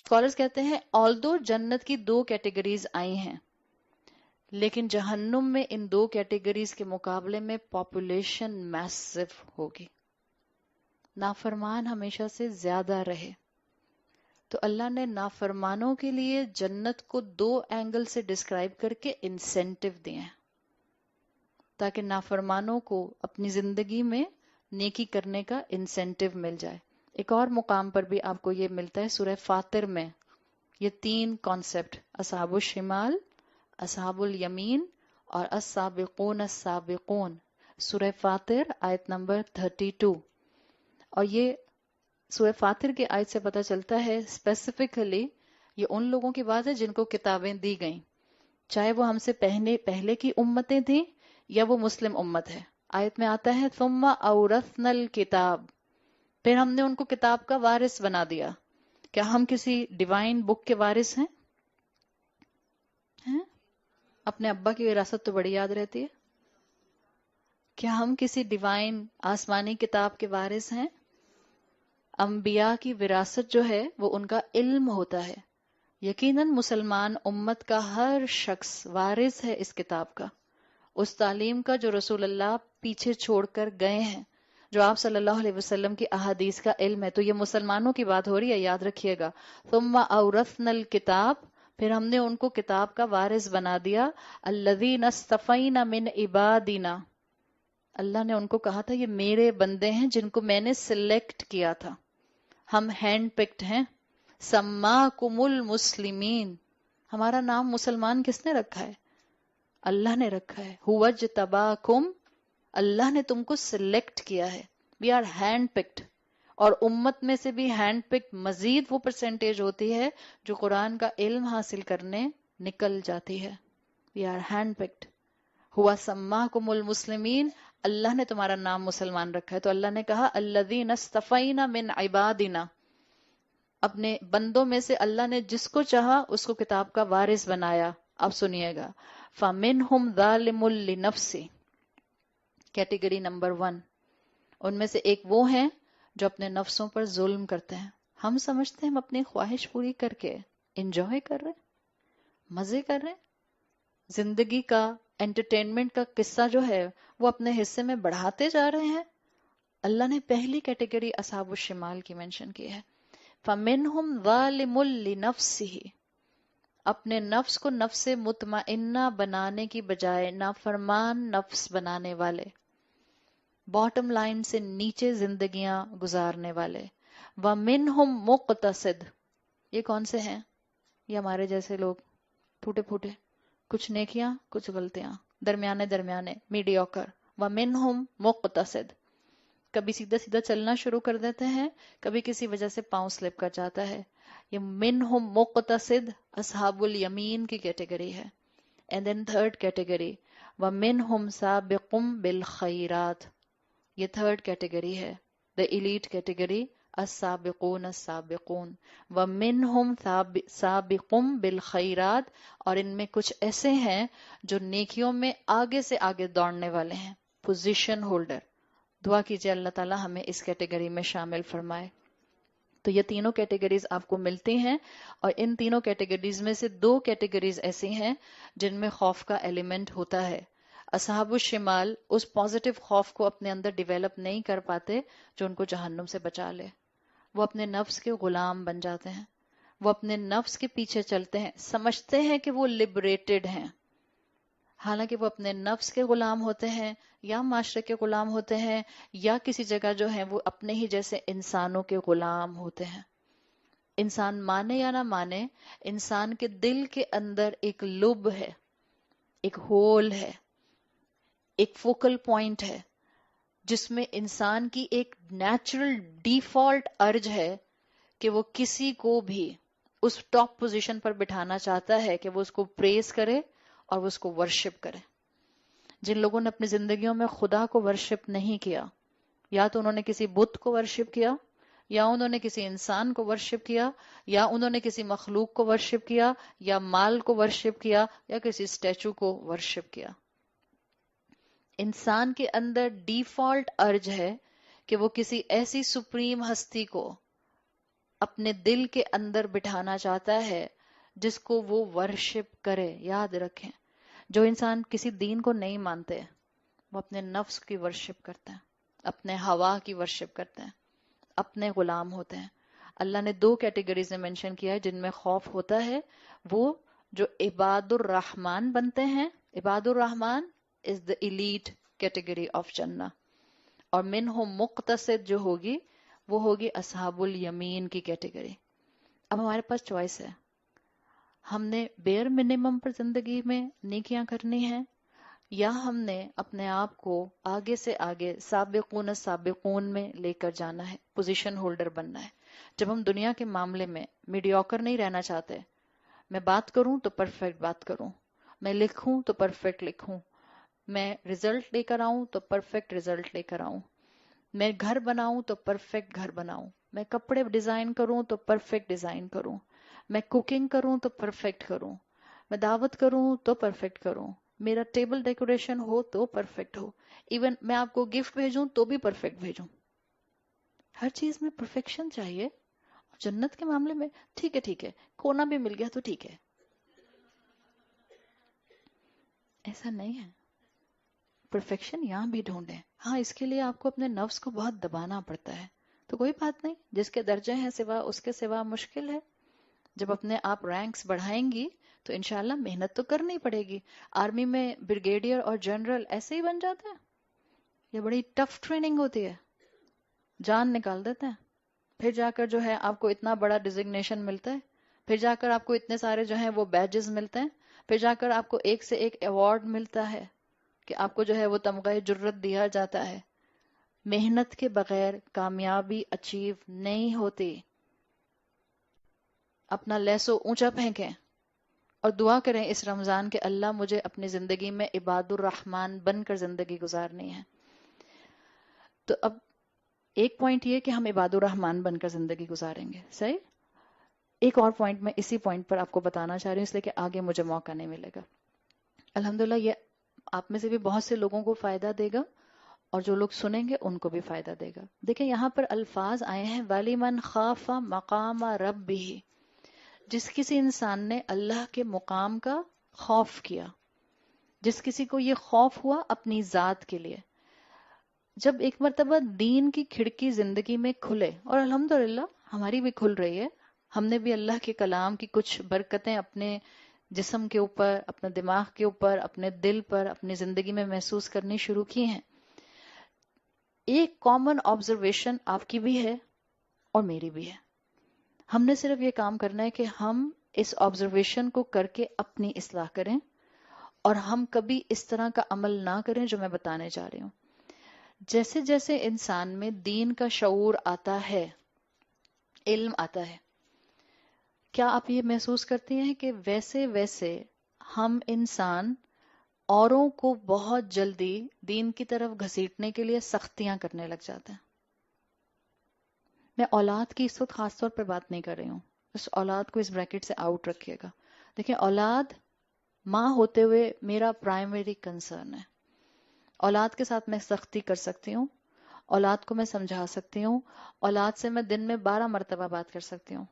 Scholars کہتے ہیں آلدو جنت کی 2 کیٹیگریز آئی ہیں، لیکن جہنم میں ان 2 کیٹیگریز کے مقابلے میں پاپولیشن میسو ہوگی، نافرمان ہمیشہ سے زیادہ رہے. تو اللہ نے نافرمانوں کے لیے جنت کو 2 اینگل سے ڈسکرائب کر کے انسینٹیو دیے ہیں، تاکہ نافرمانوں کو اپنی زندگی میں نیکی کرنے کا انسینٹیو مل جائے. ایک اور مقام پر بھی آپ کو یہ ملتا ہے سورہ فاطر میں، یہ 3 کانسیپٹ، اصحاب الشمال، اصحاب الیمین اور السابقون السابقون، سورہ فاطر آیت نمبر 32. اور یہ سورہ فاطر کی آیت سے پتہ چلتا ہے اسپیسیفکلی یہ ان لوگوں کی بات ہے جن کو کتابیں دی گئیں، چاہے وہ ہم سے پہلے کی امتیں تھیں یا وہ مسلم امت ہے. آیت میں آتا ہے ثم اورثنا الکتاب، پھر ہم نے ان کو کتاب کا وارث بنا دیا. کیا ہم کسی ڈیوائن بک کے وارث ہیں؟ اپنے ابا کی وراثت تو بڑی یاد رہتی ہے. کیا ہم کسی ڈیوائن آسمانی کتاب کے وارث ہیں؟ انبیاء کی وراثت جو ہے وہ ان کا علم ہوتا ہے. یقیناً مسلمان امت کا ہر شخص وارث ہے اس کتاب کا، اس تعلیم کا جو رسول اللہ پیچھے چھوڑ کر گئے ہیں، جو آپ صلی اللہ علیہ وسلم کی احادیث کا علم ہے. تو یہ مسلمانوں کی بات ہو رہی ہے، یاد رکھیے گا. ثم اورثنا الکتاب، پھر ہم نے ان کو کتاب کا وارث بنا دیا. الذین اصطفینا من عبادنا، اللہ نے ان کو کہا تھا یہ میرے بندے ہیں جن کو میں نے سلیکٹ کیا تھا، ہم ہینڈ پکڈ ہیں. سماکم المسلمین، ہمارا نام مسلمان کس نے رکھا ہے؟ اللہ نے رکھا ہے. هو اجتباکم، اللہ نے تم کو سلیکٹ کیا ہے. We are hand picked. اور امت میں سے بھی ہینڈ پکڈ مزید وہ پرسنٹیج ہوتی ہے جو قرآن کا علم حاصل کرنے نکل جاتی ہے. We are hand picked. ہوا سماکم المسلمین، اللہ نے تمہارا نام مسلمان رکھا ہے. تو اللہ نے کہا الذین اصطفینا من عبادنا، اپنے بندوں میں سے اللہ نے جس کو چاہا اس کو کتاب کا وارث بنایا. اب سنیے گا، فَمِنْهُمْ ظَالِمٌ لِنَفْسِهِ، کیٹیگری نمبر 1، ان میں سے ایک وہ ہیں جو اپنے نفسوں پر ظلم کرتے ہیں. ہم سمجھتے ہیں ہم اپنی خواہش پوری کر کے انجوائے کر رہے ہیں، مزے کر رہے ہیں، زندگی کا انٹرٹینمنٹ کا قصہ جو ہے وہ اپنے حصے میں بڑھاتے جا رہے ہیں. اللہ نے پہلی کیٹیگری اصحاب الشمال کی مینشن کی ہے. فَمِنْهُمْ ظَالِمٌ لِنَفْسِهِ، اپنے نفس کو نفس مطمئنہ بنانے کی بجائے نافرمان نفس بنانے والے، باٹم لائن سے نیچے زندگیاں گزارنے والے. وَمِنْهُمْ مُقْتَصِدٌ، یہ کون سے ہیں؟ یہ ہمارے جیسے لوگ ٹوٹے پھوٹے، کچھ نیکیاں کچھ غلطیاں، درمیانے میڈیوکر. وَمِنْهُمْ مُقْتَصِدٌ، کبھی سیدھا سیدھا چلنا شروع کر دیتے ہیں، کبھی کسی وجہ سے پاؤں سلپ کر جاتا ہے. یہ منہم مقتصد اصحاب الیمین کی کیٹیگری ہے. اینڈ دین تھرڈ کیٹیگری ومنہم سابق بالخیرات، یہ تھرڈ کیٹیگری ہے، دا ایلیٹ کیٹیگری، السابقون السابقون. ومنہم سابق بالخیرات، اور ان میں کچھ ایسے ہیں جو نیکیوں میں آگے سے آگے دوڑنے والے ہیں، پوزیشن ہولڈر. دعا کیجئے اللہ تعالی ہمیں اس کیٹیگری میں شامل فرمائے. تو یہ تینوں کیٹیگریز آپ کو ملتی ہیں، اور ان تینوں کیٹیگریز میں سے 2 کیٹیگریز ایسی ہیں جن میں خوف کا ایلیمنٹ ہوتا ہے. اصحاب الشمال اس پازیٹیو خوف کو اپنے اندر ڈیویلپ نہیں کر پاتے جو ان کو جہنم سے بچا لے. وہ اپنے نفس کے غلام بن جاتے ہیں، وہ اپنے نفس کے پیچھے چلتے ہیں، سمجھتے ہیں کہ وہ لبریٹڈ ہیں، حالانکہ وہ اپنے نفس کے غلام ہوتے ہیں یا معاشرے کے غلام ہوتے ہیں، یا کسی جگہ جو ہیں وہ اپنے ہی جیسے انسانوں کے غلام ہوتے ہیں. انسان مانے یا نہ مانے، انسان کے دل کے اندر ایک لب ہے، ایک ہول ہے، ایک فوکل پوائنٹ ہے، جس میں انسان کی ایک نیچرل ڈیفالٹ ارج ہے کہ وہ کسی کو بھی اس ٹاپ پوزیشن پر بٹھانا چاہتا ہے کہ وہ اس کو پریز کرے اور وہ اس کو ورشپ کرے. جن لوگوں نے اپنی زندگیوں میں خدا کو ورشپ نہیں کیا، یا تو انہوں نے کسی بت کو ورشپ کیا، یا انہوں نے کسی انسان کو ورشپ کیا، یا انہوں نے کسی مخلوق کو ورشپ کیا، یا مال کو ورشپ کیا، یا کسی اسٹیچو کو ورشپ کیا. انسان کے اندر ڈیفالٹ ارج ہے کہ وہ کسی ایسی سپریم ہستی کو اپنے دل کے اندر بٹھانا چاہتا ہے جس کو وہ ورشپ کرے. یاد رکھیں جو انسان کسی دین کو نہیں مانتے وہ اپنے نفس کی ورشپ کرتے ہیں, اپنے ہوا کی ورشپ کرتے ہیں, اپنے غلام ہوتے ہیں. اللہ نے 2 کیٹیگریز میں مینشن کیا ہے جن میں خوف ہوتا ہے, وہ جو عباد الرحمن بنتے ہیں. عباد الرحمن از the elite category of جنہ, اور منہم مقتصد جو ہوگی وہ ہوگی اصحاب الیمین کی کیٹیگری. اب ہمارے پاس چوائس ہے, ہم نے بیئر منیمم پر زندگی میں نیکیاں کرنی ہیں یا ہم نے اپنے آپ کو آگے سے آگے سابقون سابقون میں لے کر جانا ہے, پوزیشن ہولڈر بننا ہے. جب ہم دنیا کے معاملے میں میڈیوکر نہیں رہنا چاہتے, میں بات کروں تو پرفیکٹ بات کروں, میں لکھوں تو پرفیکٹ لکھوں, میں رزلٹ لے کر آؤں تو پرفیکٹ رزلٹ لے کر آؤں, میں گھر بناؤں تو پرفیکٹ گھر بناؤں, میں کپڑے ڈیزائن کروں تو پرفیکٹ ڈیزائن کروں, میں کوکنگ کروں تو پرفیکٹ کروں, میں دعوت کروں تو پرفیکٹ کروں, میرا ٹیبل ڈیکوریشن ہو تو پرفیکٹ ہو, ایون میں آپ کو گفٹ بھیجوں تو بھی پرفیکٹ بھیجوں. ہر چیز میں پرفیکشن چاہیے. جنت کے معاملے میں ٹھیک ہے کھونا بھی مل گیا تو ٹھیک ہے, ایسا نہیں ہے. پرفیکشن یہاں بھی ڈھونڈیں. ہاں اس کے لیے آپ کو اپنے نفس کو بہت دبانا پڑتا ہے, تو کوئی بات نہیں, جس کے درجے ہیں سوا اس کے سوا مشکل ہے. جب اپنے آپ رینکس بڑھائیں گی تو انشاءاللہ محنت تو کرنی پڑے گی. آرمی میں بریگیڈیئر اور جنرل ایسے ہی بن جاتے ہیں, یہ بڑی ٹف ٹریننگ ہوتی ہے, جان نکال دیتے ہیں. پھر جا کر جو ہے آپ کو اتنا بڑا ڈیزگنیشن ملتا ہے, پھر جا کر آپ کو اتنے سارے جو ہیں وہ بیجز ملتے ہیں, پھر جا کر آپ کو ایک سے ایک ایوارڈ ملتا ہے کہ آپ کو جو ہے وہ تمغہ جرت دیا جاتا ہے. محنت کے بغیر کامیابی اچیو نہیں ہوتی. اپنا لیسو اونچا پھینکیں اور دعا کریں اس رمضان کہ اللہ مجھے اپنی زندگی میں عباد الرحمن بن کر زندگی گزارنی ہے. تو اب ایک پوائنٹ یہ کہ ہم عباد الرحمن بن کر زندگی گزاریں گے, صحیح. ایک اور پوائنٹ میں اسی پوائنٹ پر آپ کو بتانا چاہ رہی ہوں, اس لیے کہ آگے مجھے موقع نہیں ملے گا. الحمدللہ یہ آپ میں سے بھی بہت سے لوگوں کو فائدہ دے گا, اور جو لوگ سنیں گے ان کو بھی فائدہ دے گا. دیکھیں یہاں پر الفاظ آئے ہیں وَلِمَنْ خَافَ مَقَامَ رَبِّهِ, جس کسی انسان نے اللہ کے مقام کا خوف کیا, جس کسی کو یہ خوف ہوا اپنی ذات کے لیے. جب ایک مرتبہ دین کی کھڑکی زندگی میں کھلے, اور الحمدللہ ہماری بھی کھل رہی ہے, ہم نے بھی اللہ کے کلام کی کچھ برکتیں اپنے جسم کے اوپر, اپنے دماغ کے اوپر, اپنے دل پر, اپنی زندگی میں محسوس کرنی شروع کی ہیں. ایک کامن آبزرویشن آپ کی بھی ہے اور میری بھی ہے. ہم نے صرف یہ کام کرنا ہے کہ ہم اس آبزرویشن کو کر کے اپنی اصلاح کریں, اور ہم کبھی اس طرح کا عمل نہ کریں جو میں بتانے جا رہی ہوں. جیسے جیسے انسان میں دین کا شعور آتا ہے, علم آتا ہے, کیا آپ یہ محسوس کرتی ہیں کہ ویسے ویسے ہم انسان اوروں کو بہت جلدی دین کی طرف گھسیٹنے کے لیے سختیاں کرنے لگ جاتے ہیں. میں اولاد کی اس وقت خاص طور پر بات نہیں کر رہی ہوں, اس اولاد کو اس بریکٹ سے آؤٹ رکھیے گا. دیکھیں اولاد ماں ہوتے ہوئے میرا پرائمری کنسرن ہے. اولاد کے ساتھ میں سختی کر سکتی ہوں, اولاد کو میں سمجھا سکتی ہوں, اولاد سے میں دن میں 12 مرتبہ بات کر سکتی ہوں,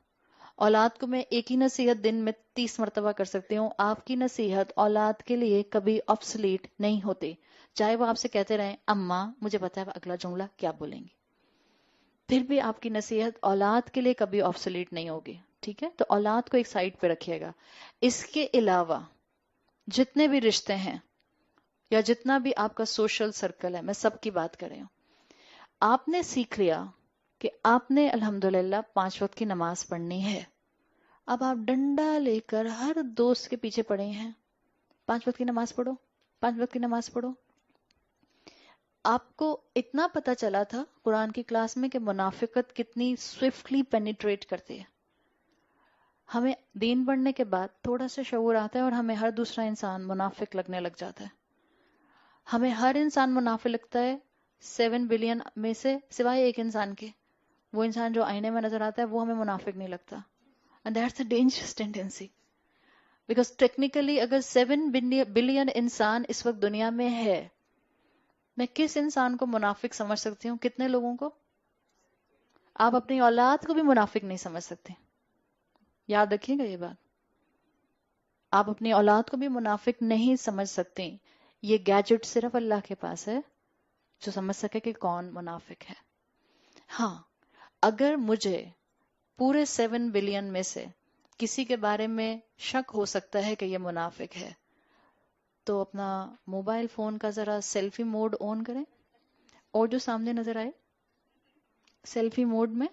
اولاد کو میں ایک ہی نصیحت دن میں 30 مرتبہ کر سکتی ہوں. آپ کی نصیحت اولاد کے لیے کبھی آبسلیٹ نہیں ہوتی, چاہے وہ آپ سے کہتے رہیں اماں مجھے پتا ہے اگلا جملہ کیا بولیں گی, پھر بھی آپ کی نصیحت اولاد کے لیے کبھی آبسلیٹ نہیں ہوگی. ٹھیک ہے, تو اولاد کو ایک سائڈ پہ رکھیے گا. اس کے علاوہ جتنے بھی رشتے ہیں یا جتنا بھی آپ کا سوشل سرکل ہے, میں سب کی بات کر رہی ہوں. آپ نے سیکھ لیا کہ آپ نے الحمدللہ 5 وقت کی نماز پڑھنی ہے. اب آپ ڈنڈا لے کر ہر دوست کے پیچھے پڑے ہیں, 5 وقت کی نماز پڑھو, 5 وقت کی نماز پڑھو. آپ کو اتنا پتا چلا تھا قرآن کی کلاس میں کہ منافقت کتنی سوئفٹلی پینیٹریٹ کرتی ہے. ہمیں دین پڑھنے کے بعد تھوڑا سا شعور آتا ہے اور ہمیں ہر دوسرا انسان منافق لگنے لگ جاتا ہے. ہمیں ہر انسان منافق لگتا ہے 7 بلین میں سے سوائے ایک انسان کے. وہ انسان جو آئینے میں نظر آتا ہے وہ ہمیں منافق نہیں لگتا. And that's a dangerous tendency. Because technically اگر 7 بلین انسان اس وقت دنیا میں ہے, میں کس انسان کو منافق سمجھ سکتی ہوں؟ کتنے لوگوں کو؟ آپ اپنی اولاد کو بھی منافق نہیں سمجھ سکتے. یاد رکھیے گا یہ بات. آپ اپنی اولاد کو بھی منافق نہیں سمجھ سکتے. یہ گیجٹ صرف اللہ کے پاس ہے جو سمجھ سکے کہ کون منافق ہے. ہاں، اگر مجھے پورے 7 بلین میں سے کسی کے بارے میں شک ہو سکتا ہے کہ یہ منافق ہے، تو اپنا موبائل فون کا ذرا سیلفی موڈ آن کریں اور جو سامنے نظر آئے سیلفی موڈ میں،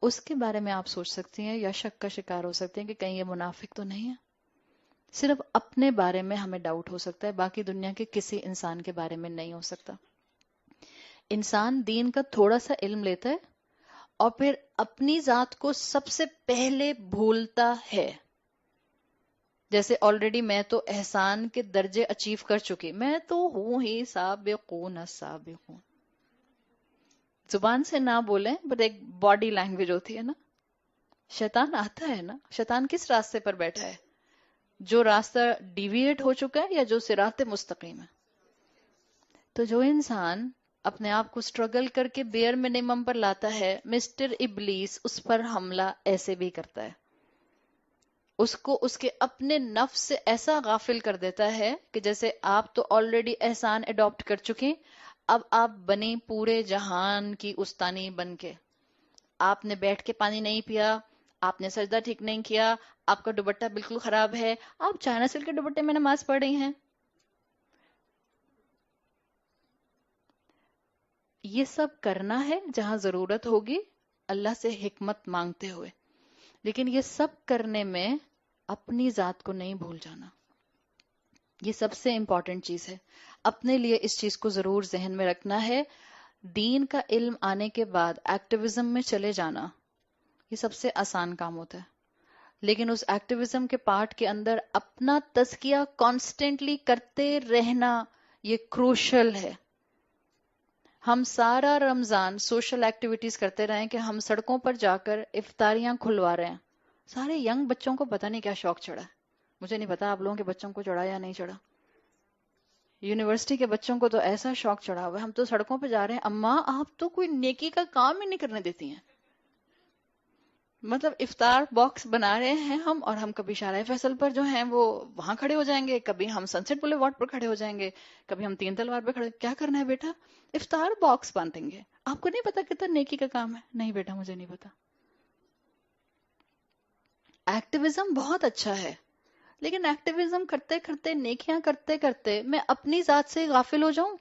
اس کے بارے میں آپ سوچ سکتی ہیں یا شک کا شکار ہو سکتے ہیں کہ کہیں یہ منافق تو نہیں ہے. صرف اپنے بارے میں ہمیں ڈاؤٹ ہو سکتا ہے، باقی دنیا کے کسی انسان کے بارے میں نہیں ہو سکتا. انسان دین کا تھوڑا سا علم لیتا ہے اور پھر اپنی ذات کو سب سے پہلے بھولتا ہے. جیسے آلریڈی میں تو احسان کے درجے اچیو کر چکی، میں تو ہوں ہی سابقون السابقون. زبان سے نہ بولیں بٹ ایک باڈی لینگویج ہوتی ہے نا. شیطان آتا ہے نا. شیطان کس راستے پر بیٹھا ہے؟ جو راستہ ڈیویٹ ہو چکا ہے یا جو صراط مستقیم ہے. تو جو انسان اپنے آپ کو سٹرگل کر کے بیئر منیمم پر لاتا ہے، مسٹر ابلیس اس پر حملہ ایسے بھی کرتا ہے. اس کو اس کے اپنے نفس سے ایسا غافل کر دیتا ہے کہ جیسے آپ تو آلریڈی احسان اڈاپٹ کر چکے، اب آپ بنی پورے جہان کی استانی بن کے. آپ نے بیٹھ کے پانی نہیں پیا، آپ نے سجدہ ٹھیک نہیں کیا، آپ کا دوپٹہ بالکل خراب ہے، آپ چائنا سلک کے دوپٹے میں نماز پڑھ رہی ہیں. یہ سب کرنا ہے جہاں ضرورت ہوگی اللہ سے حکمت مانگتے ہوئے، لیکن یہ سب کرنے میں اپنی ذات کو نہیں بھول جانا. یہ سب سے امپورٹنٹ چیز ہے. اپنے لیے اس چیز کو ضرور ذہن میں رکھنا ہے. دین کا علم آنے کے بعد ایکٹیویزم میں چلے جانا یہ سب سے آسان کام ہوتا ہے، لیکن اس ایکٹیویزم کے پارٹ کے اندر اپنا تزکیہ کانسٹنٹلی کرتے رہنا یہ کروشل ہے. ہم سارا رمضان سوشل ایکٹیویٹیز کرتے رہیں کہ ہم سڑکوں پر جا کر افطاریاں کھلوا رہے ہیں. سارے ینگ بچوں کو پتہ نہیں کیا شوق چڑھا ہے. مجھے نہیں پتا آپ لوگوں کے بچوں کو چڑھا یا نہیں چڑھا. یونیورسٹی کے بچوں کو تو ایسا شوق چڑھا ہوا ہے، ہم تو سڑکوں پہ جا رہے ہیں، اماں آپ تو کوئی نیکی کا کام ہی نہیں کرنے دیتی ہیں. مطلب افطار باکس بنا رہے ہیں ہم، اور ہم کبھی شارع فیصل پر جو ہیں وہ وہاں کھڑے ہو جائیں گے، کبھی ہم سن سیٹ بولے واٹ پر کھڑے ہو جائیں گے، کبھی ہم تین تلوار پہ کھڑے. کیا کرنا ہے بیٹا؟ افطار باکس باندھیں گے. آپ کو نہیں پتا کتنا نیکی کا کام ہے؟ نہیں بیٹا مجھے نہیں پتا. ایکٹیویزم بہت اچھا ہے، لیکن ایکٹیویزم کرتے کرتے نیکیاں کرتے کرتے میں اپنی ذات سے غافل ہو جاؤں.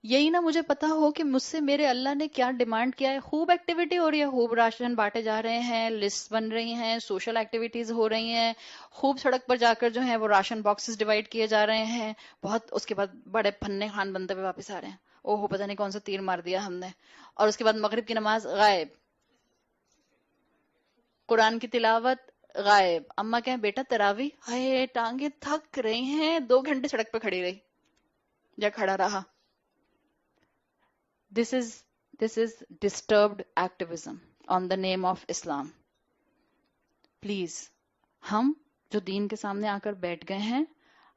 یہی نہ مجھے پتا ہو کہ مجھ سے میرے اللہ نے کیا ڈیمانڈ کیا ہے. خوب ایکٹیویٹی ہو رہی ہے، خوب راشن بانٹے جا رہے ہیں، لسٹ بن رہی ہیں، سوشل ایکٹیویٹیز ہو رہی ہیں، خوب سڑک پر جا کر جو ہیں وہ راشن باکسز ڈیوائڈ کیے جا رہے ہیں، بہت. اس کے بعد بڑے پھنے خان بنتے ہوئے واپس آ رہے ہیں، اوہ پتہ نہیں کون سا تیر مار دیا ہم نے. اور اس کے بعد مغرب کی نماز غائب، قرآن کی تلاوت غائب. اماں کہیں بیٹا تراوی، ہائے ٹانگیں تھک رہی ہیں، 2 گھنٹے سڑک پہ کھڑی رہی یا کھڑا رہا. This is disturbed activism on the name of Islam. Please ہم جو دین کے سامنے آ کر بیٹھ گئے ہیں،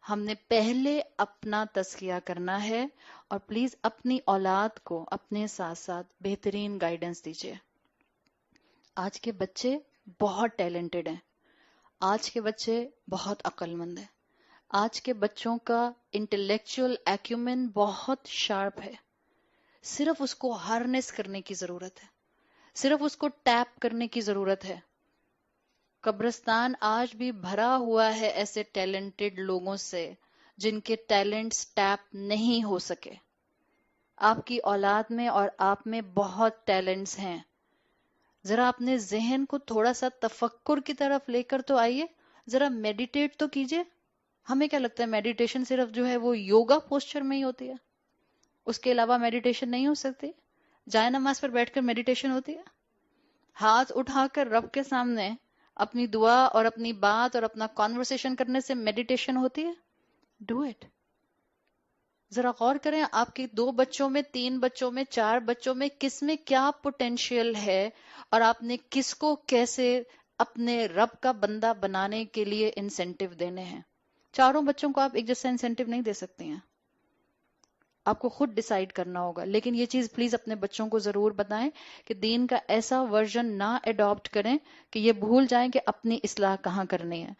ہم نے پہلے اپنا تزکیہ کرنا ہے، اور پلیز اپنی اولاد کو اپنے ساتھ ساتھ بہترین گائیڈنس دیجیے. آج کے بچے بہت ٹیلنٹڈ ہیں، آج کے بچے بہت عقل مند ہیں، آج کے بچوں کا انٹلیکچوئل ایکیومن بہت شارپ ہے. صرف اس کو ہارنس کرنے کی ضرورت ہے، صرف اس کو ٹیپ کرنے کی ضرورت ہے. قبرستان آج بھی بھرا ہوا ہے ایسے ٹیلنٹڈ لوگوں سے جن کے ٹیلنٹس ٹیپ نہیں ہو سکے. آپ کی اولاد میں اور آپ میں بہت ٹیلنٹس ہیں. ذرا اپنے ذہن کو تھوڑا سا تفکر کی طرف لے کر تو آئیے، ذرا میڈیٹیٹ تو کیجیے. ہمیں کیا لگتا ہے میڈیٹیشن صرف جو ہے وہ یوگا پوسچر میں ہی ہوتی ہے، اس کے علاوہ میڈیٹیشن نہیں ہو سکتی؟ جائے نماز پر بیٹھ کر میڈیٹیشن ہوتی ہے؟ ہاتھ اٹھا کر رب کے سامنے اپنی دعا اور اپنی بات اور اپنا کانورسیشن کرنے سے میڈیٹیشن ہوتی ہے؟ Do it. ذرا غور کریں، آپ کے 2 بچوں میں، 3 بچوں میں، 4 بچوں میں کس میں کیا پوٹینشیل ہے، اور آپ نے کس کو کیسے اپنے رب کا بندہ بنانے کے لیے انسینٹیو دینے ہیں. چاروں بچوں کو آپ ایک جیسا انسینٹیو نہیں دے سکتے ہیں. آپ کو خود ڈیسائیڈ کرنا ہوگا. لیکن یہ چیز پلیز اپنے بچوں کو ضرور بتائیں کہ دین کا ایسا ورژن نہ اڈاپٹ کریں کہ یہ بھول جائیں کہ اپنی اصلاح کہاں کرنی ہے.